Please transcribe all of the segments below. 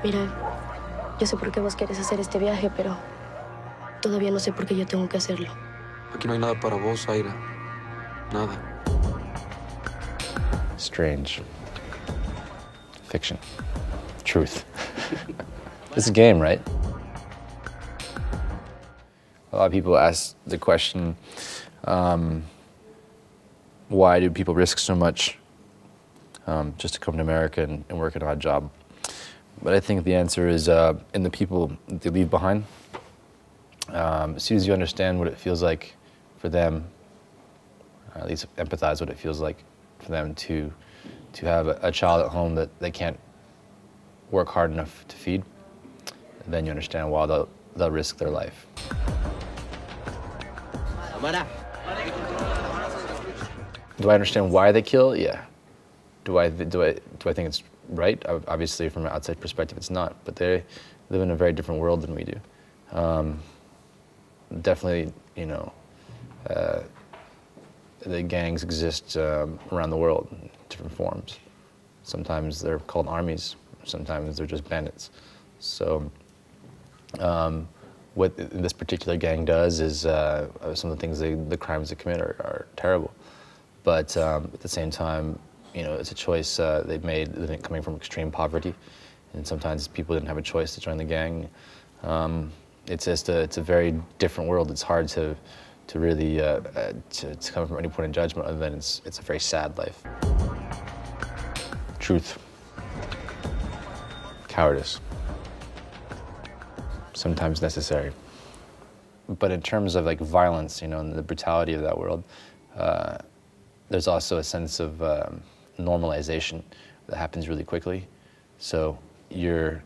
Mira, yo sé por qué vos quieres hacer este viaje, pero todavía no sé por qué yo tengo que hacerlo. Aquí no hay nada para vos, Aira. Nada. Strange. Fiction. Truth. It's a game, right? A lot of people ask the question, why do people risk so much just to come to America and work an odd job? But I think the answer is in the people that they leave behind. As soon as you understand what it feels like for them, or at least empathize what it feels like for them to have a child at home that they can't work hard enough to feed, then you understand why they'll risk their life. Do I understand why they kill? Yeah. Do I think it's right? Obviously, from an outside perspective, it's not. But they live in a very different world than we do. Definitely, you know, the gangs exist around the world in different forms. Sometimes they're called armies. Sometimes they're just bandits. So what this particular gang does is some of the things, the crimes they commit are terrible. But at the same time, you know, it's a choice they've made coming from extreme poverty. And sometimes people didn't have a choice to join the gang. It's just it's a very different world. It's hard to really to come from any point of judgment other than it's a very sad life. Truth. Cowardice. Sometimes necessary. But in terms of like violence, you know, and the brutality of that world, there's also a sense of normalization that happens really quickly. So your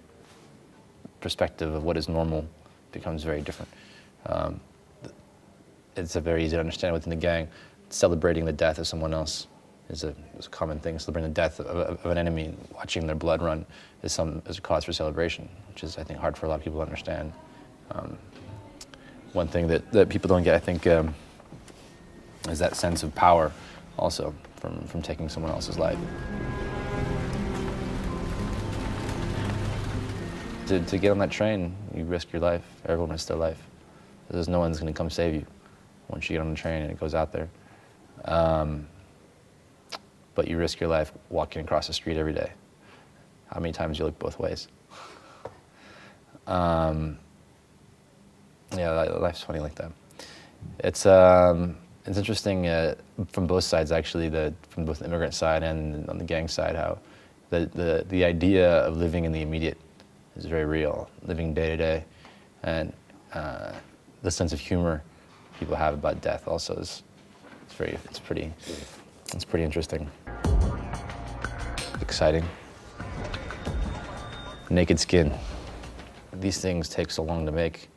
perspective of what is normal becomes very different. It's very easy to understand within the gang. Celebrating the death of someone else is a common thing. Celebrating the death of an enemy, watching their blood run is a cause for celebration, which is, I think, hard for a lot of people to understand. One thing that people don't get, I think, is that sense of power also from taking someone else's life. To get on that train, you risk your life. Everyone risks their life. There's no one's going to come save you once you get on the train and it goes out there. But you risk your life walking across the street every day. How many times you look both ways? Yeah, life's funny like that. It's interesting from both sides, actually, from both the immigrant side and on the gang side, how the idea of living in the immediate is very real, living day to day, and the sense of humor people have about death also is it's pretty interesting, exciting. Naked skin. These things take so long to make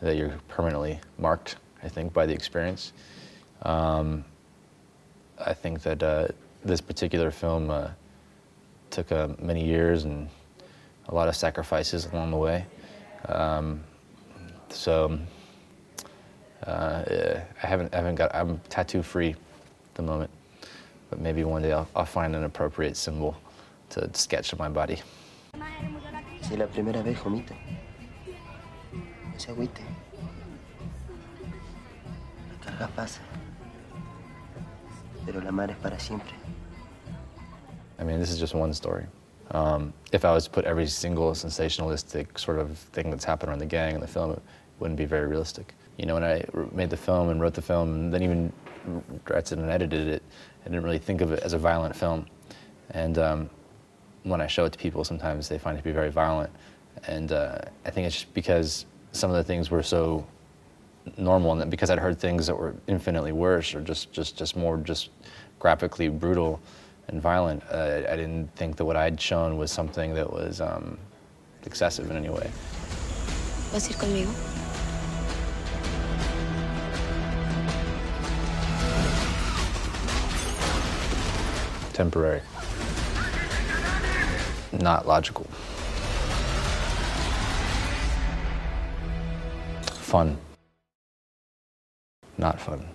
that you're permanently marked, I think, by the experience. I think that this particular film took many years and a lot of sacrifices along the way. I'm tattoo free at the moment, but maybe one day I'll find an appropriate symbol to sketch on my body. Si es la primera vez, Jomita. No se agüite. La carga pasa. Pero la mar es para siempre. I mean, this is just one story. If I was to put every single sensationalistic sort of thing that's happened around the gang in the film, it wouldn't be very realistic. You know, when I made the film and wrote the film, and then even directed and edited it, I didn't really think of it as a violent film. And when I show it to people, sometimes they find it to be very violent. And I think it's just because some of the things were so normal, and because I'd heard things that were infinitely worse or just more graphically brutal and violent, I didn't think that what I'd shown was something that was excessive in any way. ¿Vas a ir conmigo? Temporary. Not logical. Fun. Not fun.